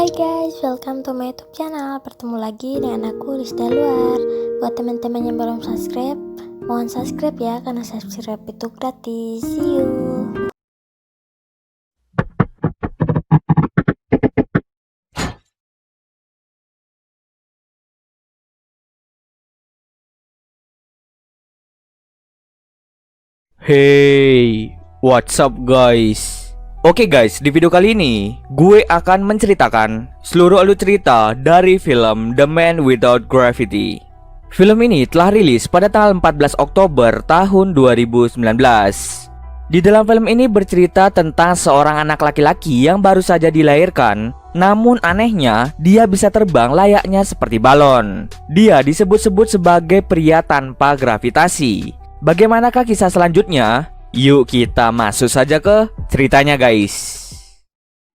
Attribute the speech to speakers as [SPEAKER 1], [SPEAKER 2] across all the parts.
[SPEAKER 1] Hai guys, welcome to my YouTube channel. Bertemu lagi dengan aku Rizda Luar. Buat teman-teman yang belum subscribe, mohon subscribe ya, karena subscribe itu gratis. See you.
[SPEAKER 2] Hey, what's up guys? Oke guys, di video kali ini gue akan menceritakan seluruh alur cerita dari film The Man Without Gravity. Film ini telah rilis pada tanggal 14 Oktober tahun 2019. Di dalam film ini bercerita tentang seorang anak laki-laki yang baru saja dilahirkan. Namun anehnya, dia bisa terbang layaknya seperti balon. Dia disebut-sebut sebagai pria tanpa gravitasi. Bagaimanakah kisah selanjutnya? Yuk kita masuk saja ke ceritanya guys.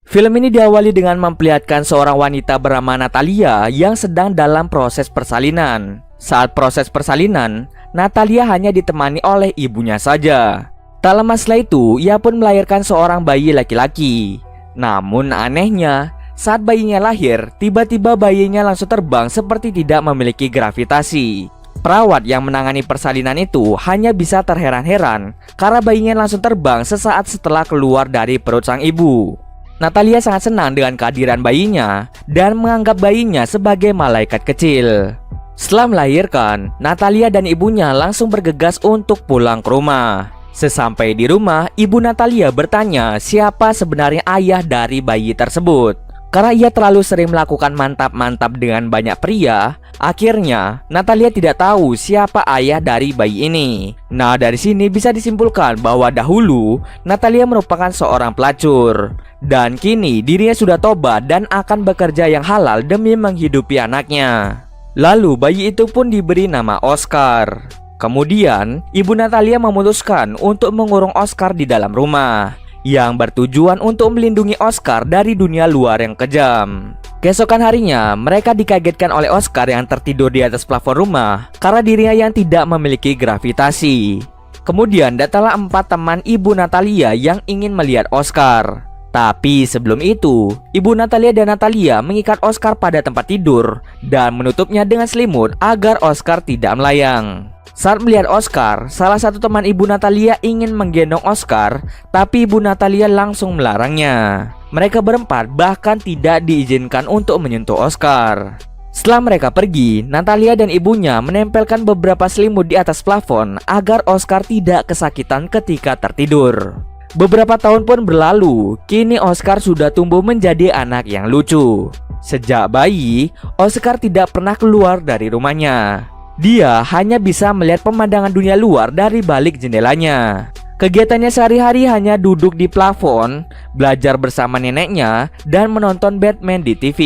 [SPEAKER 2] Film ini diawali dengan memperlihatkan seorang wanita bernama Natalia yang sedang dalam proses persalinan. Saat proses persalinan, Natalia hanya ditemani oleh ibunya saja. Tak lama setelah itu, ia pun melahirkan seorang bayi laki-laki. Namun anehnya, saat bayinya lahir, tiba-tiba bayinya langsung terbang seperti tidak memiliki gravitasi. Perawat yang menangani persalinan itu hanya bisa terheran-heran karena bayinya langsung terbang sesaat setelah keluar dari perut sang ibu. Natalia sangat senang dengan kehadiran bayinya dan menganggap bayinya sebagai malaikat kecil. Setelah melahirkan, Natalia dan ibunya langsung bergegas untuk pulang ke rumah. Sesampai di rumah, ibu Natalia bertanya siapa sebenarnya ayah dari bayi tersebut. Karena ia terlalu sering melakukan mantap-mantap dengan banyak pria, akhirnya Natalia tidak tahu siapa ayah dari bayi ini. Nah, dari sini bisa disimpulkan bahwa dahulu Natalia merupakan seorang pelacur, dan kini dirinya sudah tobat dan akan bekerja yang halal demi menghidupi anaknya. Lalu bayi itu pun diberi nama Oscar. Kemudian ibu Natalia memutuskan untuk mengurung Oscar di dalam rumah, yang bertujuan untuk melindungi Oscar dari dunia luar yang kejam. Keesokan harinya, mereka dikagetkan oleh Oscar yang tertidur di atas plafon rumah karena dirinya yang tidak memiliki gravitasi. Kemudian datanglah 4 teman ibu Natalia yang ingin melihat Oscar. Tapi sebelum itu, ibu Natalia dan Natalia mengikat Oscar pada tempat tidur dan menutupnya dengan selimut agar Oscar tidak melayang. Saat melihat Oscar, salah satu teman ibu Natalia ingin menggendong Oscar, tapi ibu Natalia langsung melarangnya. Mereka berempat bahkan tidak diizinkan untuk menyentuh Oscar. Setelah mereka pergi, Natalia dan ibunya menempelkan beberapa selimut di atas plafon agar Oscar tidak kesakitan ketika tertidur. Beberapa tahun pun berlalu, kini Oscar sudah tumbuh menjadi anak yang lucu. Sejak bayi, Oscar tidak pernah keluar dari rumahnya. Dia hanya bisa melihat pemandangan dunia luar dari balik jendelanya. Kegiatannya sehari-hari hanya duduk di plafon, belajar bersama neneknya, dan menonton Batman di TV.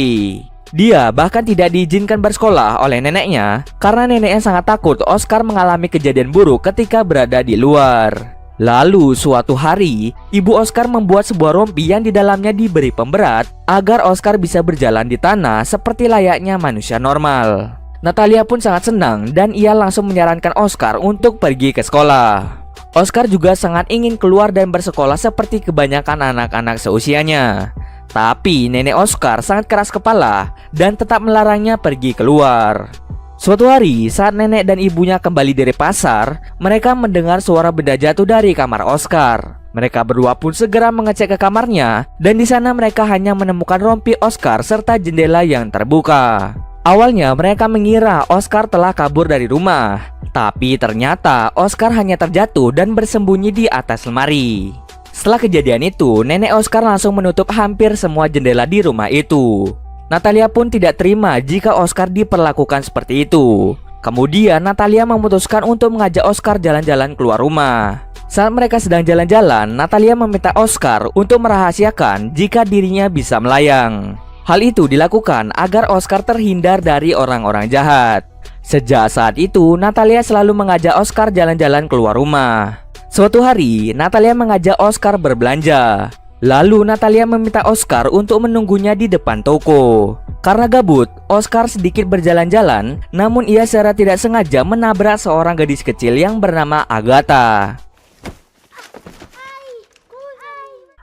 [SPEAKER 2] Dia bahkan tidak diizinkan bersekolah oleh neneknya karena neneknya sangat takut Oscar mengalami kejadian buruk ketika berada di luar. Lalu suatu hari, ibu Oscar membuat sebuah rompi yang di dalamnya diberi pemberat agar Oscar bisa berjalan di tanah seperti layaknya manusia normal. Natalia pun sangat senang dan ia langsung menyarankan Oscar untuk pergi ke sekolah. Oscar juga sangat ingin keluar dan bersekolah seperti kebanyakan anak-anak seusianya. Tapi nenek Oscar sangat keras kepala dan tetap melarangnya pergi keluar. Suatu hari saat nenek dan ibunya kembali dari pasar, mereka mendengar suara benda jatuh dari kamar Oscar. Mereka berdua pun segera mengecek ke kamarnya dan di sana mereka hanya menemukan rompi Oscar serta jendela yang terbuka. Awalnya mereka mengira Oscar telah kabur dari rumah, tapi ternyata Oscar hanya terjatuh dan bersembunyi di atas lemari. Setelah kejadian itu, nenek Oscar langsung menutup hampir semua jendela di rumah itu. Natalia pun tidak terima jika Oscar diperlakukan seperti itu. Kemudian Natalia memutuskan untuk mengajak Oscar jalan-jalan keluar rumah. Saat mereka sedang jalan-jalan, Natalia meminta Oscar untuk merahasiakan jika dirinya bisa melayang. Hal itu dilakukan agar Oscar terhindar dari orang-orang jahat. Sejak saat itu, Natalia selalu mengajak Oscar jalan-jalan keluar rumah. Suatu hari, Natalia mengajak Oscar berbelanja. Lalu Natalia meminta Oscar untuk menunggunya di depan toko. Karena gabut, Oscar sedikit berjalan-jalan, namun ia secara tidak sengaja menabrak seorang gadis kecil yang bernama Agatha.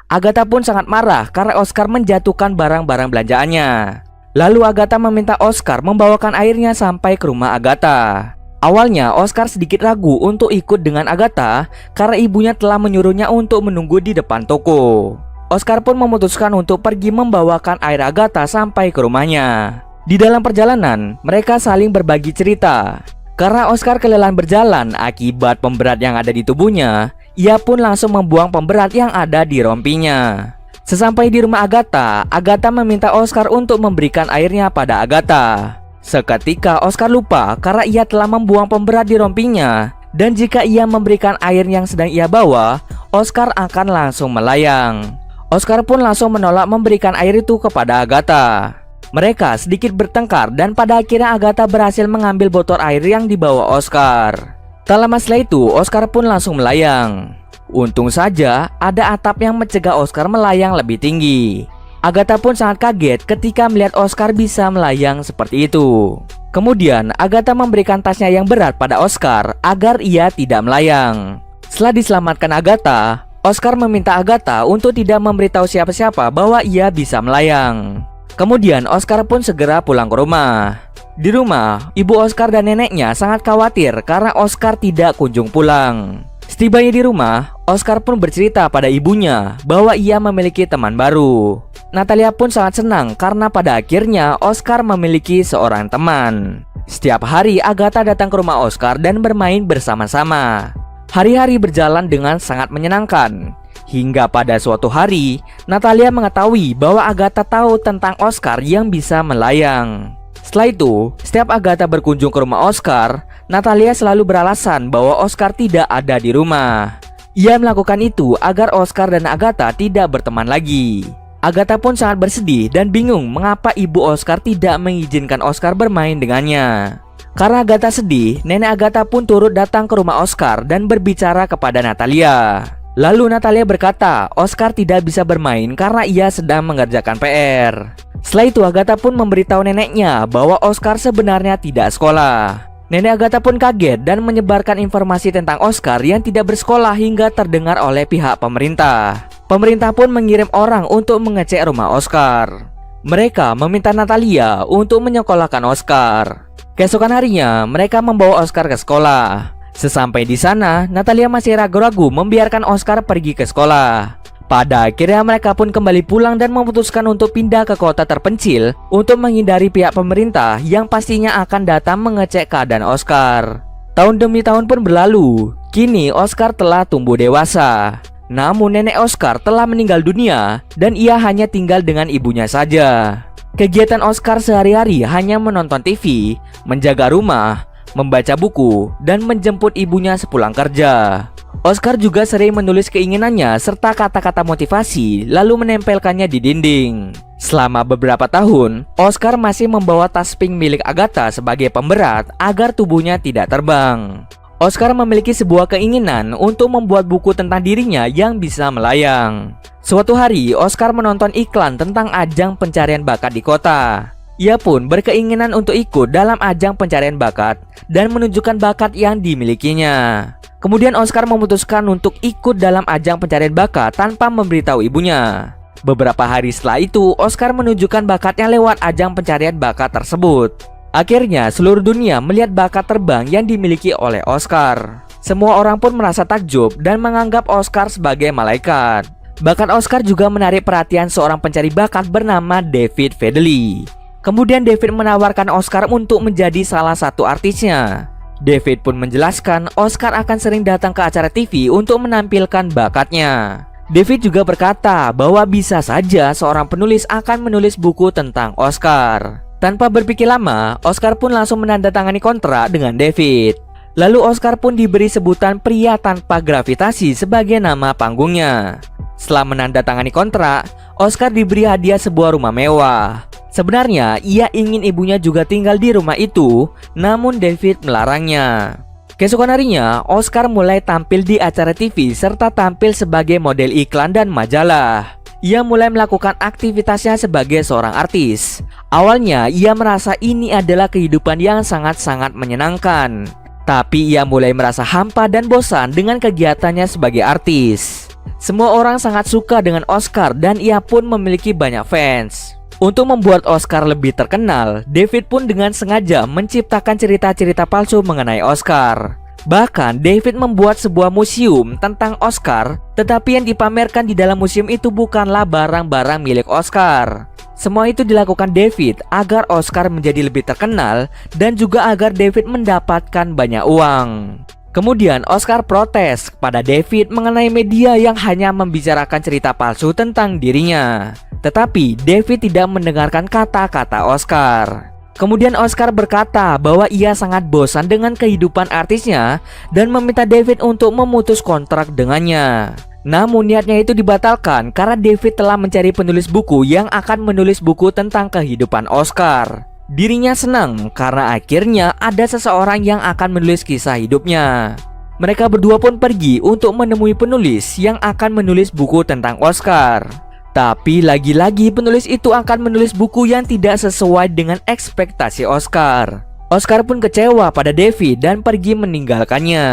[SPEAKER 2] Agatha pun sangat marah karena Oscar menjatuhkan barang-barang belanjaannya. Lalu Agatha meminta Oscar membawakan airnya sampai ke rumah Agatha. Awalnya Oscar sedikit ragu untuk ikut dengan Agatha karena ibunya telah menyuruhnya untuk menunggu di depan toko. Oscar pun memutuskan untuk pergi membawakan air Agatha sampai ke rumahnya. Di dalam perjalanan, mereka saling berbagi cerita. Karena Oscar kelelahan berjalan akibat pemberat yang ada di tubuhnya, ia pun langsung membuang pemberat yang ada di rompinya. Sesampai di rumah Agatha, Agatha meminta Oscar untuk memberikan airnya pada Agatha. Seketika Oscar lupa karena ia telah membuang pemberat di rompinya, dan jika ia memberikan air yang sedang ia bawa, Oscar akan langsung melayang. Oscar pun langsung menolak memberikan air itu kepada Agatha. Mereka sedikit bertengkar dan pada akhirnya Agatha berhasil mengambil botol air yang dibawa Oscar. Tak lama setelah itu, Oscar pun langsung melayang. Untung saja ada atap yang mencegah Oscar melayang lebih tinggi. Agatha pun sangat kaget ketika melihat Oscar bisa melayang seperti itu. Kemudian Agatha memberikan tasnya yang berat pada Oscar agar ia tidak melayang. Setelah diselamatkan Agatha, Oscar meminta Agatha untuk tidak memberitahu siapa-siapa bahwa ia bisa melayang. Kemudian Oscar pun segera pulang ke rumah. Di rumah, ibu Oscar dan neneknya sangat khawatir karena Oscar tidak kunjung pulang. Setibanya di rumah, Oscar pun bercerita pada ibunya bahwa ia memiliki teman baru. Natalia pun sangat senang karena pada akhirnya Oscar memiliki seorang teman. Setiap hari Agatha datang ke rumah Oscar dan bermain bersama-sama. Hari-hari berjalan dengan sangat menyenangkan. Hingga pada suatu hari, Natalia mengetahui bahwa Agatha tahu tentang Oscar yang bisa melayang. Setelah itu, setiap Agatha berkunjung ke rumah Oscar, Natalia selalu beralasan bahwa Oscar tidak ada di rumah. Ia melakukan itu agar Oscar dan Agatha tidak berteman lagi. Agatha pun sangat bersedih dan bingung mengapa ibu Oscar tidak mengizinkan Oscar bermain dengannya. Karena Agatha sedih, nenek Agatha pun turut datang ke rumah Oscar dan berbicara kepada Natalia. Lalu Natalia berkata, Oscar tidak bisa bermain karena ia sedang mengerjakan PR. Setelah itu Agatha pun memberitahu neneknya bahwa Oscar sebenarnya tidak sekolah. Nenek Agatha pun kaget dan menyebarkan informasi tentang Oscar yang tidak bersekolah hingga terdengar oleh pihak pemerintah. Pemerintah pun mengirim orang untuk mengecek rumah Oscar. Mereka meminta Natalia untuk menyekolahkan Oscar. Keesokan harinya, mereka membawa Oscar ke sekolah. Sesampai di sana, Natalia masih ragu-ragu membiarkan Oscar pergi ke sekolah. Pada akhirnya mereka pun kembali pulang dan memutuskan untuk pindah ke kota terpencil untuk menghindari pihak pemerintah yang pastinya akan datang mengecek keadaan Oscar. Tahun demi tahun pun berlalu. Kini Oscar telah tumbuh dewasa. Namun nenek Oscar telah meninggal dunia dan ia hanya tinggal dengan ibunya saja. Kegiatan Oscar sehari-hari hanya menonton TV, menjaga rumah, membaca buku, dan menjemput ibunya sepulang kerja. Oscar juga sering menulis keinginannya serta kata-kata motivasi lalu menempelkannya di dinding. Selama beberapa tahun, Oscar masih membawa tas pink milik Agatha sebagai pemberat agar tubuhnya tidak terbang. Oscar memiliki sebuah keinginan untuk membuat buku tentang dirinya yang bisa melayang. Suatu hari, Oscar menonton iklan tentang ajang pencarian bakat di kota. Ia pun berkeinginan untuk ikut dalam ajang pencarian bakat dan menunjukkan bakat yang dimilikinya. Kemudian Oscar memutuskan untuk ikut dalam ajang pencarian bakat tanpa memberitahu ibunya. Beberapa hari setelah itu, Oscar menunjukkan bakatnya lewat ajang pencarian bakat tersebut. Akhirnya, seluruh dunia melihat bakat terbang yang dimiliki oleh Oscar. Semua orang pun merasa takjub dan menganggap Oscar sebagai malaikat. Bahkan Oscar juga menarik perhatian seorang pencari bakat bernama David Fedeli. Kemudian David menawarkan Oscar untuk menjadi salah satu artisnya. David pun menjelaskan Oscar akan sering datang ke acara TV untuk menampilkan bakatnya. David juga berkata bahwa bisa saja seorang penulis akan menulis buku tentang Oscar. Tanpa berpikir lama, Oscar pun langsung menandatangani kontrak dengan David. Lalu Oscar pun diberi sebutan pria tanpa gravitasi sebagai nama panggungnya. Setelah menandatangani kontrak, Oscar diberi hadiah sebuah rumah mewah. Sebenarnya ia ingin ibunya juga tinggal di rumah itu, namun David melarangnya. Keesokan harinya, Oscar mulai tampil di acara TV serta tampil sebagai model iklan dan majalah. Ia mulai melakukan aktivitasnya sebagai seorang artis. Awalnya ia merasa ini adalah kehidupan yang sangat-sangat menyenangkan. Tapi ia mulai merasa hampa dan bosan dengan kegiatannya sebagai artis. Semua orang sangat suka dengan Oscar dan ia pun memiliki banyak fans. Untuk membuat Oscar lebih terkenal, David pun dengan sengaja menciptakan cerita-cerita palsu mengenai Oscar. Bahkan David membuat sebuah museum tentang Oscar, tetapi yang dipamerkan di dalam museum itu bukanlah barang-barang milik Oscar. Semua itu dilakukan David agar Oscar menjadi lebih terkenal dan juga agar David mendapatkan banyak uang. Kemudian Oscar protes kepada David mengenai media yang hanya membicarakan cerita palsu tentang dirinya. Tetapi David tidak mendengarkan kata-kata Oscar. Kemudian Oscar berkata bahwa ia sangat bosan dengan kehidupan artisnya dan meminta David untuk memutus kontrak dengannya. Namun niatnya itu dibatalkan karena David telah mencari penulis buku yang akan menulis buku tentang kehidupan Oscar. Dirinya senang karena akhirnya ada seseorang yang akan menulis kisah hidupnya. Mereka berdua pun pergi untuk menemui penulis yang akan menulis buku tentang Oscar. Tapi lagi-lagi penulis itu akan menulis buku yang tidak sesuai dengan ekspektasi Oscar. Oscar pun kecewa pada David dan pergi meninggalkannya.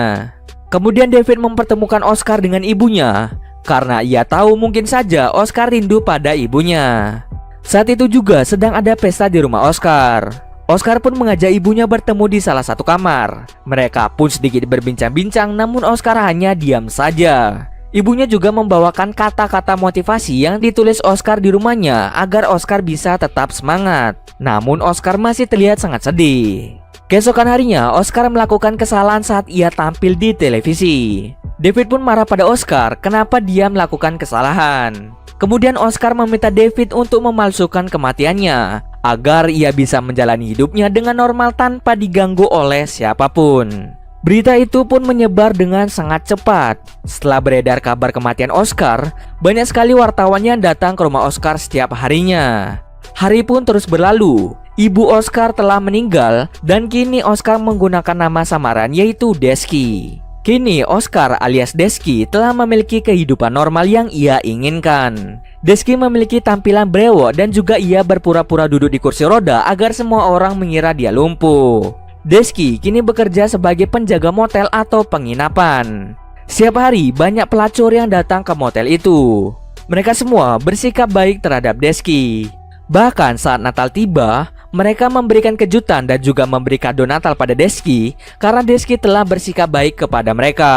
[SPEAKER 2] Kemudian David mempertemukan Oscar dengan ibunya karena ia tahu mungkin saja Oscar rindu pada ibunya. Saat itu juga sedang ada pesta di rumah Oscar. Oscar pun mengajak ibunya bertemu di salah satu kamar. Mereka pun sedikit berbincang-bincang, namun Oscar hanya diam saja. Ibunya juga membawakan kata-kata motivasi yang ditulis Oscar di rumahnya agar Oscar bisa tetap semangat. Namun Oscar masih terlihat sangat sedih. Keesokan harinya, Oscar melakukan kesalahan saat ia tampil di televisi. David pun marah pada Oscar kenapa dia melakukan kesalahan. Kemudian Oscar meminta David untuk memalsukan kematiannya agar ia bisa menjalani hidupnya dengan normal tanpa diganggu oleh siapapun. Berita itu pun menyebar dengan sangat cepat. Setelah beredar kabar kematian Oscar, banyak sekali wartawan yang datang ke rumah Oscar setiap harinya. Hari pun terus berlalu. Ibu Oscar telah meninggal dan kini Oscar menggunakan nama samaran yaitu Deski. Kini Oscar alias Deski telah memiliki kehidupan normal yang ia inginkan. Deski memiliki tampilan brewok dan juga ia berpura-pura duduk di kursi roda agar semua orang mengira dia lumpuh. Deski kini bekerja sebagai penjaga motel atau penginapan. Setiap hari banyak pelacur yang datang ke motel itu. Mereka semua bersikap baik terhadap Deski. Bahkan saat Natal tiba, mereka memberikan kejutan dan juga memberi kado Natal pada Deski karena Deski telah bersikap baik kepada mereka.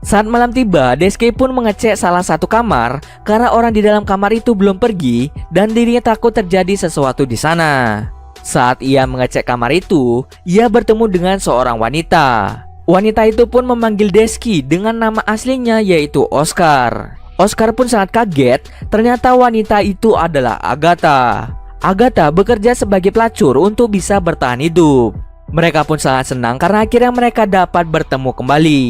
[SPEAKER 2] Saat malam tiba, Deski pun mengecek salah satu kamar karena orang di dalam kamar itu belum pergi dan dirinya takut terjadi sesuatu di sana. Saat ia mengecek kamar itu, ia bertemu dengan seorang wanita. Wanita itu pun memanggil Deski dengan nama aslinya yaitu Oscar. Oscar pun sangat kaget, ternyata wanita itu adalah Agatha. Agatha bekerja sebagai pelacur untuk bisa bertahan hidup. Mereka pun sangat senang karena akhirnya mereka dapat bertemu kembali.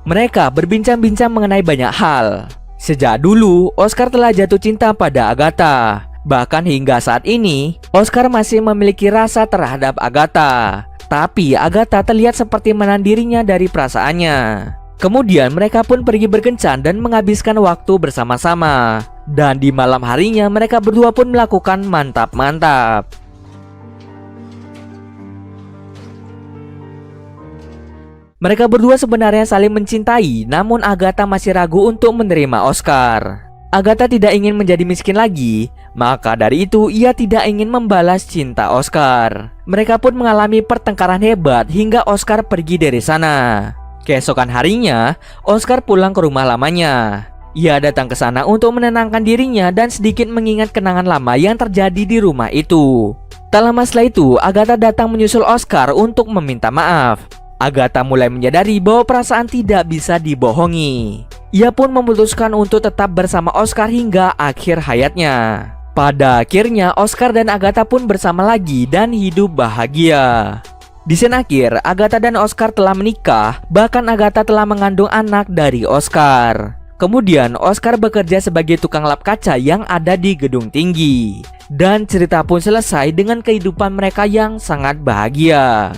[SPEAKER 2] Mereka berbincang-bincang mengenai banyak hal. Sejak dulu, Oscar telah jatuh cinta pada Agatha. Bahkan hingga saat ini, Oscar masih memiliki rasa terhadap Agatha. Tapi Agatha terlihat seperti menahan dirinya dari perasaannya. Kemudian mereka pun pergi berkencan dan menghabiskan waktu bersama-sama. Dan di malam harinya mereka berdua pun melakukan mantap-mantap. Mereka berdua sebenarnya saling mencintai, namun Agatha masih ragu untuk menerima Oscar. Agatha tidak ingin menjadi miskin lagi, maka dari itu ia tidak ingin membalas cinta Oscar. Mereka pun mengalami pertengkaran hebat hingga Oscar pergi dari sana. Keesokan harinya, Oscar pulang ke rumah lamanya. Ia datang ke sana untuk menenangkan dirinya dan sedikit mengingat kenangan lama yang terjadi di rumah itu. Tak lama setelah itu, Agatha datang menyusul Oscar untuk meminta maaf. Agatha mulai menyadari bahwa perasaan tidak bisa dibohongi. Ia pun memutuskan untuk tetap bersama Oscar hingga akhir hayatnya. Pada akhirnya, Oscar dan Agatha pun bersama lagi dan hidup bahagia. Di scene akhir, Agatha dan Oscar telah menikah, bahkan Agatha telah mengandung anak dari Oscar. Kemudian Oscar bekerja sebagai tukang lap kaca yang ada di gedung tinggi. Dan cerita pun selesai dengan kehidupan mereka yang sangat bahagia.